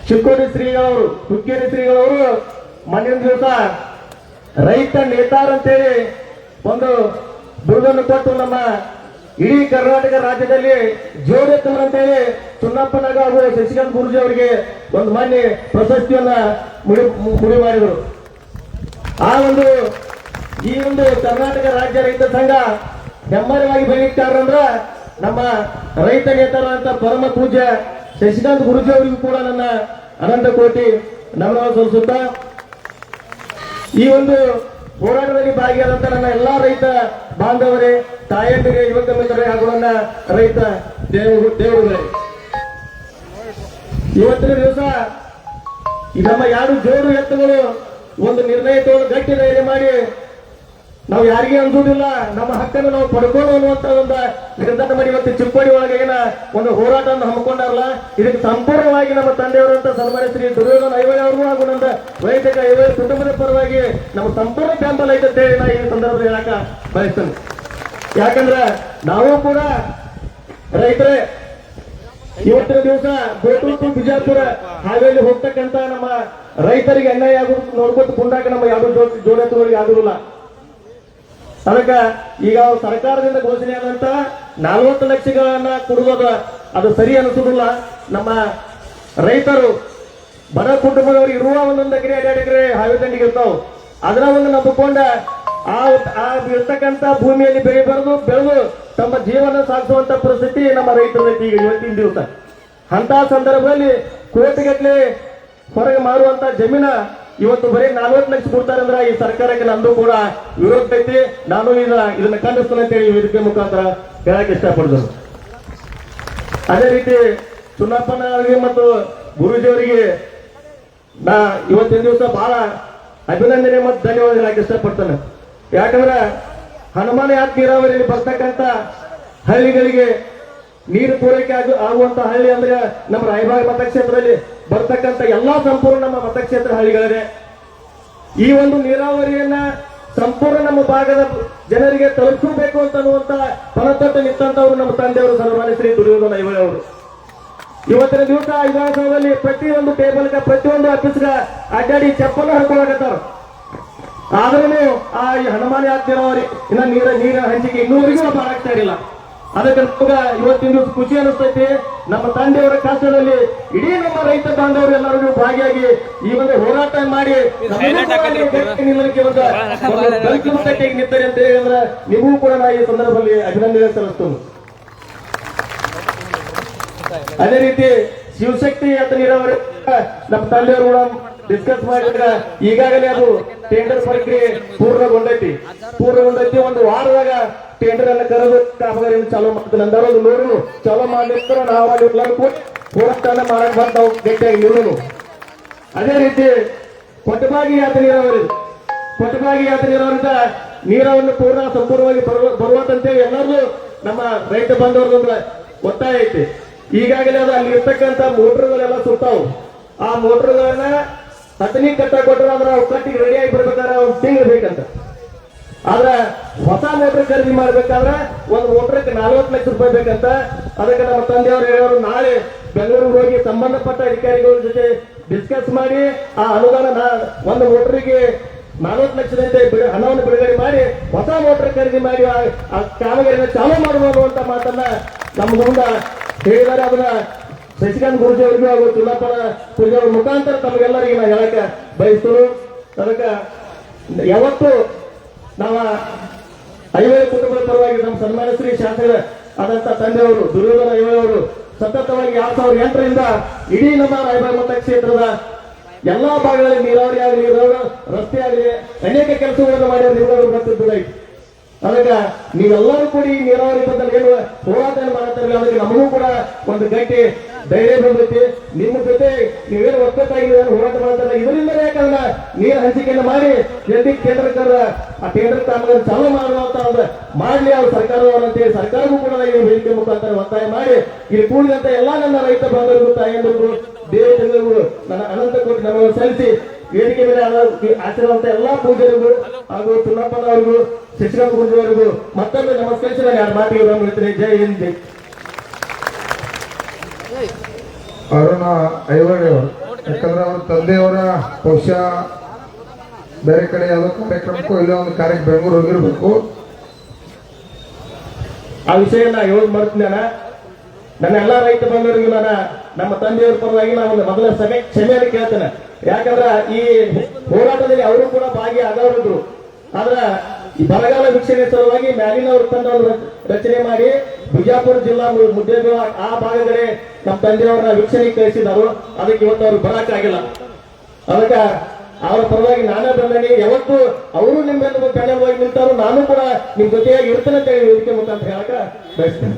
ಚಿಕ್ಕೋಡಿ ಶ್ರೀಗಳವರು ಹುಕ್ಕೇರಿ ಶ್ರೀಗಳವರು ಮಣ್ಣಿನ ದಿವಸ ರೈತ ನೇತಾರ ಅಂತೇಳಿ ಒಂದು ಬಿರುದನ್ನು ಕೊಟ್ಟು ನಮ್ಮ ಇಡೀ ಕರ್ನಾಟಕ ರಾಜ್ಯದಲ್ಲಿ ಜೋಡೆತ್ತವರು ಅಂತೇಳಿ ಚುನ್ನಪ್ಪನಾಗ ಹಾಗೂ ಶಶಿಕಾಂತ್ ಗುರೂಜಿ ಅವರಿಗೆ ಒಂದು ಮಾನ್ಯ ಪ್ರಶಸ್ತಿಯನ್ನ ಮುಡಿ ಮಾಡಿದರು. ಆ ಈ ಒಂದು ಕರ್ನಾಟಕ ರಾಜ್ಯ ರೈತ ಸಂಘ ಹೆಮ್ಮರವಾಗಿ ಬೆಳೀತಾರಂದ್ರ ನಮ್ಮ ರೈತ ನೇತಾರ ಅಂತ ಪರಮ ಪೂಜ್ಯ ಶಶಿಕಾಂತ್ ಗುರೂಜಿ ಅವರಿಗೂ ಕೂಡ ನನ್ನ ಅನಂತ ಕೋಟಿ ನಮನ ಸಲ್ಲಿಸುತ್ತಾ ಈ ಒಂದು ಹೋರಾಟದಲ್ಲಿ ಭಾಗಿಯಾದಂತ ನನ್ನ ಎಲ್ಲಾ ರೈತ ಬಾಂಧವರೇ, ತಾಯಂದಿರೇ, ಯುವಕ ಮಿತ್ರರೇ ಹಾಗೂ ನನ್ನ ರೈತ ದೇವರುಗಳೇ, ಇವತ್ತಿನ ದಿವಸ ನಮ್ಮ ಎರಡು ಜೋರು ಎತ್ತುಗಳು ಒಂದು ನಿರ್ಣಯ ತಗೊಂಡು ಗಟ್ಟಿ ಧೈರ್ಯ ಮಾಡಿ ನಾವು ಯಾರಿಗೆ ಅಂಜುವುದಿಲ್ಲ, ನಮ್ಮ ಹಕ್ಕನ್ನು ನಾವು ಪಡ್ಕೊಂಡು ಅನ್ನುವಂತ ಒಂದು ನಿರ್ಧಾರ ಮಾಡಿ ಇವತ್ತು ಚಿಕ್ಕೋಡಿ ಒಳಗೆ ಒಂದು ಹೋರಾಟವನ್ನು ಹಮ್ಮಿಕೊಂಡಾರಲ್ಲ, ಇದಕ್ಕೆ ಸಂಪೂರ್ಣವಾಗಿ ನಮ್ಮ ತಂದೆಯವರಂತ ಸನ್ಮಾನ್ಯ ಶ್ರೀ ದುರ್ಯೋಧನ ಐವಳಿ ಅವರು ಹಾಗೂ ನನ್ನ ವೈದ್ಯಕ ಐವಳಿ ಕುಟುಂಬದ ಪರವಾಗಿ ನಮ್ಮ ಸಂಪೂರ್ಣ ಬೆಂಬಲ ಐತೆ ಅಂತ ಹೇಳಿ ನಾ ಈ ಸಂದರ್ಭದಲ್ಲಿ ಹೇಳಕ ಬಯಸ್ತೇನೆ. ಯಾಕಂದ್ರೆ ನಾವು ಕೂಡ ರೈತರೇ. ಇವತ್ತಿನ ದಿವಸ ಗೋಟೂರು ಟು ಬಿಜಾಪುರ ಹಾವೇಲಿ ಹೋಗ್ತಕ್ಕಂತ ನಮ್ಮ ರೈತರಿಗೆ ಅನ್ಯಾಯ ಆಗೋದು ನೋಡ್ಕೊತ ಕುಂಡಾಕ ನಮ್ಮ ಯಾರು ಜೋಡೆತ್ತುಗಳಿಗೆ ಆಗುದಿಲ್ಲ. ಅದಕ್ಕ ಈಗ ಸರ್ಕಾರದಿಂದ ಘೋಷಣೆ ಆದಂತ 40 ಲಕ್ಷಗಳನ್ನ ಕೊಡುವುದು ಅದು ಸರಿ ಅನಿಸುವುದಿಲ್ಲ. ನಮ್ಮ ರೈತರು ಬಡ ಕುಟುಂಬದವರು ಇರುವ ಒಂದೊಂದು ಎಕರೆ 2 ಎಕರೆ ಹಾವಿ ದಂಡಿಗೆ ಇರ್ತಾವ, ಅದನ್ನ ಒಂದು ನಂಬಿಕೊಂಡ ಆ ಇರ್ತಕ್ಕಂಥ ಭೂಮಿಯಲ್ಲಿ ಬೆಳೆದು ತಮ್ಮ ಜೀವನ ಸಾಗಿಸುವಂತ ಪರಿಸ್ಥಿತಿ ನಮ್ಮ ರೈತರೈತಿ ಈಗ ಇವತ್ತಿನ ದಿವಸ. ಅಂತ ಸಂದರ್ಭದಲ್ಲಿ ಕೋಟಿಗಟ್ಟಲೆ ಹೊರಗೆ ಮಾರುವಂತ ಜಮೀನ ಇವತ್ತು ಬರೀ 40 ಲಕ್ಷ ಕೊಡ್ತಾರೆ ಅಂದ್ರೆ ಈ ಸರ್ಕಾರಕ್ಕೆ ನಂದು ಕೂಡ ವಿರೋಧ ಐತಿ. ನಾನು ಇದನ್ನ ಖಂಡಿಸ್ತೇನೆ ಅಂತ ಹೇಳಿ ವೇದಿಕೆ ಮುಖಾಂತರ ಹೇಳಕ್ ಇಷ್ಟಪಡಿದ್ರು. ಅದೇ ರೀತಿ ಚುನ್ನಪ್ಪನವರಿಗೆ ಮತ್ತು ಗುರೂಜಿಯವರಿಗೆ ನಾ ಇವತ್ತಿನ ದಿವಸ ಬಹಳ ಅಭಿನಂದನೆ ಮತ್ತು ಧನ್ಯವಾದ ಹೇಳಕ್ ಇಷ್ಟಪಡ್ತೇನೆ. ಯಾಕಂದ್ರೆ ಹನುಮಾನ ಯಾತ್ ನೀರಾವರಿಯಲ್ಲಿ ಬರ್ತಕ್ಕಂಥ ಹಳ್ಳಿಗಳಿಗೆ ನೀರು ಪೂರೈಕೆ ಆಗುವಂತ ಹಳ್ಳಿ ಅಂದ್ರೆ ನಮ್ಮ ರಾಯಬಾಗ ಮತಕ್ಷೇತ್ರದಲ್ಲಿ ಬರ್ತಕ್ಕಂಥ ಎಲ್ಲಾ ಸಂಪೂರ್ಣ ನಮ್ಮ ಮತಕ್ಷೇತ್ರ ಹಳ್ಳಿಗಳಿದೆ. ಈ ಒಂದು ನೀರಾವರಿಯನ್ನ ಸಂಪೂರ್ಣ ನಮ್ಮ ಭಾಗದ ಜನರಿಗೆ ತಲುಪಿಸಬೇಕು ಅಂತ ಅನ್ನುವಂತ ಫಲತಟ್ಟು ನಿಂತಂತವರು ನಮ್ಮ ತಂದೆಯವರು ಸನ್ಮಾನ್ಯ ಶ್ರೀ ದುರ್ಯೋಧನ ಐವಳಿ ಅವರು. ಇವತ್ತಿನ ದಿವಸ ವಿಧಾನಸೌಧದಲ್ಲಿ ಪ್ರತಿಯೊಂದು ಟೇಬಲ್ಗ ಪ್ರತಿಯೊಂದು ಆಫೀಸ್ಗ ಅಡ್ಡಾಡಿ ಚಪ್ಪಲ ಹಾಕೊಳ್ಳಕತ್ತಾರ. ಆದ್ರೂ ಆ ಹನುಮಾನ ಯಾತ್ ನೀರಾವರಿ ಇನ್ನ ನೀರಿನ ಹಂಚಿಕೆ ಇನ್ನೂವರೆಗೂ ಬಾರಾಗ್ತಾ ಇರಲಿಲ್ಲ. ಅದಕ್ಕೆ ನಮಗ ಇವತ್ತಿನ ದಿವಸ ಖುಷಿ ಅನಿಸ್ತೈತಿ. ನಮ್ಮ ತಂದೆಯವರ ಕಷ್ಟದಲ್ಲಿ ಇಡೀ ನಮ್ಮ ರೈತ ಬಾಂಧವರು ಎಲ್ಲರಿಗೂ ಭಾಗಿಯಾಗಿ ಈ ಒಂದು ಹೋರಾಟ ಮಾಡಿ ನಿಲ್ಲಕ್ಕೆ ನಿಂತಾರೆ ಅಂತ ಹೇಳಿದ್ರೆ ನಿಮಗೂ ಕೂಡ ನಾ ಈ ಸಂದರ್ಭದಲ್ಲಿ ಅಭಿನಂದನೆ ಸಲ್ಲಿಸ್ತೇನೆ. ಅದೇ ರೀತಿ ಶಿವಶಕ್ತಿ ಯಾತ್ ನೀರಾವರಿ ನಮ್ಮ ತಂದೆಯವರು ಕೂಡ ಡಿಸ್ಕಸ್ ಮಾಡಿದ್ರೆ ಈಗಾಗಲೇ ಅದು ಟೆಂಡರ್ ಪ್ರಕ್ರಿಯೆ ಪೂರ್ಣಗೊಂಡೈತಿ. ಒಂದು ವಾರದಾಗ ಟೆಂಡರ್ ಅನ್ನ ಕರೆದು ಕಾಮಗಾರಿಯನ್ನು ಚಾಲೂ ಮಾಡ್ತಾರೆ ಅಂದ್ರೆ ಒಂದು ನೋಡು ಚಾಲೂ ಮಾಡ್ಲಿಕ್ಕೆ ನಾವು ಅಲ್ಲಿ ಹೋರಾಟನ ಮಾಡಕ್ ಬರ್ತಾವ್ ಗಟ್ಟಿಯಾಗಿ ನಿಲ್ಲೋನು. ಅದೇ ರೀತಿ ಕೊಟ್ಟಬಾಗಿ ಯಾತ್ ನೀರಾವರಿಯಿಂದ ನೀರವನ್ನು ಸಂಪೂರ್ಣವಾಗಿ ಬರುವಂತಂತೇಳಿ ಎಲ್ಲರೂ ನಮ್ಮ ರೈತ ಬಾಂಧವರದೊಂದು ಒತ್ತಾಯ ಐತಿ. ಈಗಾಗಲೇ ಅದು ಅಲ್ಲಿ ಇರ್ತಕ್ಕಂಥ ಮೋಟರ್ಗಳೆಲ್ಲ ಸುತ್ತಾವು. ಆ ಮೋಟರ್ಗಳನ್ನ ಹತ್ತನಿ ಕಟ್ಟ ಕೊಟ್ಟರು ಅಂದ್ರೆ ಅವು ಕಟ್ಟಿಗೆ ರೆಡಿಯಾಗಿ ಬರ್ಬೇಕಾದ್ರೆ ಒಂದು ತಿಂಗಳು ಬೇಕಂತ. ಆದ್ರೆ ಹೊಸ ಮೋಟರ್ ಖರೀದಿ ಮಾಡ್ಬೇಕಾದ್ರೆ ಒಂದು ಮೋಟರ್ಗೆ 40 ಲಕ್ಷ ರೂಪಾಯಿ ಬೇಕಂತ. ಅದಕ್ಕೆ ನಮ್ಮ ತಂದೆಯವರು ಹೇಳೋರು ನಾಳೆ ಬೆಂಗಳೂರಿಗೆ ಹೋಗಿ ಸಂಬಂಧಪಟ್ಟ ಅಧಿಕಾರಿಗಳ ಜೊತೆ ಡಿಸ್ಕಸ್ ಮಾಡಿ ಆ ಅನುದಾನ ಒಂದು ಮೋಟರಿಗೆ 40 ಲಕ್ಷದಂತೆ ಹಣವನ್ನು ಬಿಡುಗಡೆ ಮಾಡಿ ಹೊಸ ಮೋಟರ್ ಖರೀದಿ ಮಾಡಿ ಆ ಕಾಮಗಾರಿನ ಚಾಲೂ ಮಾಡಬಹುದು ಅಂತ ಮಾತನ್ನ ನಮ್ಮ ಮುಂದ ಹೇಳಿದರೆ ಅದನ್ನ ಶಶಿಕಾಂತ್ ಗುರೂಜಿ ಅವರಿಗೂ ಹಾಗೂ ಚುನ್ನಪ್ಪನ ಪೂಜೆ ಅವರ ಮುಖಾಂತರ ತಮಗೆಲ್ಲರಿಗೆ ನಾ ಹೇಳಕ್ಕೆ ಬಯಸ್ತರು. ಅದಕ್ಕೆ ಯಾವತ್ತು ನಾವು ಐವಳಿ ಕುಟುಂಬದ ಪರವಾಗಿ ನಮ್ಮ ಸನ್ಮಾನ್ಯ ಶ್ರೀ ಶಾಸಕ ಆದಂತ ತಂದೆಯವರು ದುರ್ಯೋಧನ ಐವಳಿ ಅವರು ಸತತವಾಗಿ 2008ರಿಂದ ಇಡೀ ನಮ್ಮ ರಾಯಬಾಗ ಮತಕ್ಷೇತ್ರದ ಎಲ್ಲಾ ಭಾಗಗಳಲ್ಲಿ ನೀರಾವರಿ ಆಗಲಿ ರಸ್ತೆ ಆಗಲಿ ಅನೇಕ ಕೆಲಸಗಳನ್ನು ಮಾಡಿದ್ರೆ ನಿಮ್ಗಳು ಗೊತ್ತಿದ್ದಿಲ್ಲ. ಅದಕ್ಕೆ ನೀವೆಲ್ಲರೂ ಕೂಡಿ ನೀರಾವರಿ ಬದಲು ಏನು ಹೋರಾಟ ಮಾಡತ್ತಾರೆ ಅದಕ್ಕೆ ನಮಗೂ ಕೂಡ ಒಂದು ಗಟ್ಟಿ ಧೈರ್ಯ ಬಂದೈತಿ. ನಿಮ್ಮ ಜೊತೆ ನೀವೇನು ಒಕ್ಕತ್ತಾಗಿ ಹೋರಾಟ ಮಾಡ್ತಾರೆ ಇದರಿಂದಲೇ ಯಾಕಂದ್ರೆ ನೀರು ಹಂಚಿಕೆಯನ್ನು ಮಾಡಿ ಎಲ್ಲಿ ಕೇಂದ್ರ ಆ ಕೇಂದ್ರ ಕಾಮಗಾರಿ ಚಾಲೂ ಮಾಡುವಂತ ಮಾಡ್ಲಿ ಅವ್ರು ಸರ್ಕಾರವರಂತೆ ಸರ್ಕಾರವೂ ಕೂಡ ಈ ವೇದಿಕೆ ಮುಖಾಂತರ ಒತ್ತಾಯ ಮಾಡಿ ಇಲ್ಲಿ ಕೂಡಿದಂತ ಎಲ್ಲಾ ನನ್ನ ರೈತ ಬಾಂಧವರಿಗೂ ತಾಯಂದಿರಿಗೂ ದೇವತೆಗಳಿಗೂ ನನ್ನ ಅನಂತ ಕೋಟಿ ನಮಗೆ ಸಲ್ಲಿಸಿ ವೇದಿಕೆ ಮೇಲೆ ಆಚರಿಸುವಂತ ಎಲ್ಲಾ ಪೂಜೆರಿಗೂ ಹಾಗೂ ಚುನ್ನಪ್ಪನವರಿಗೂ ಶಶಿಕಾಂತ್ ಗುರೂಜಿ ಅವರಿಗೂ ಮತ್ತೊಮ್ಮೆ ನಮಸ್ಕರಿಸಿ ನಾನು 2 ಮಾತಿಗೆ ಹೇಳ್ತೀನಿ. ಜೈ ಹಿಂದ್. ಅರುಣ ಐವಳಿ ಅವರು ಯಾಕಂದ್ರೆ ಅವ್ರ ತಂದೆಯವರ ಬಹುಶಃ ಬೇರೆ ಕಡೆ ಯಾವುದೋ ಕಾರ್ಯಕ್ರಮಕ್ಕೂ ಇಲ್ಲ ಒಂದು ಕಾರ್ಯಕ್ಕೆ ಬೆಂಗಳೂರು ಹೋಗಿರ್ಬೇಕು. ಆ ವಿಷಯ ನಾ ಹೇಳೋದು ಮಾಡ್ತೀನಿ. ನನ್ನ ಎಲ್ಲಾ ರೈತ ಬಂಧುವರಿಗೂ ನಮ್ಮ ತಂದೆಯವರ ಪರವಾಗಿ ನಾನು ಮೊದಲ ಕ್ಷಮೆಯನ್ನು ಕೇಳ್ತೇನೆ. ಯಾಕಂದ್ರೆ ಈ ಹೋರಾಟದಲ್ಲಿ ಅವರು ಕೂಡ ಭಾಗಿಯಾದವರಿದ್ರು. ಆದ್ರ ಈ ಬರಗಾಲ ವೀಕ್ಷಣೆ ಸಲುವಾಗಿ ಮ್ಯಾಲಿನವ್ರ ತಂಡವನ್ನು ರಚನೆ ಮಾಡಿ ಬಿಜಾಪುರ ಜಿಲ್ಲಾ ಮುದ್ದೇಬಿಳ ಆ ಭಾಗಗಳೇ ನಮ್ಮ ತಂದೆಯವರನ್ನ ವೀಕ್ಷಣೆಗೆ ಕಳಿಸಿದರು. ಅದಕ್ಕೆ ಇವತ್ತು ಅವ್ರು ಬರಕ್ಕಾಗಿಲ್ಲ. ಅದಕ್ಕೆ ಅವರ ಪರವಾಗಿ ನಾನೇ ಬಂದನಿ. ಯಾವತ್ತು ಅವರು ನಿಮ್ಮ ಬೆನ್ನೆಲುಬಾಗಿ ನಿಂತಾರು, ನಾನು ಕೂಡ ನಿಮ್ ಜೊತೆಯಾಗಿ ಇರ್ತೇನೆ ಅಂತ ಹೇಳಿ ವೇದಿಕೆ ಮುಖಾಂತರ ಹೇಳಕ ಬಯಸ್ತೇನೆ.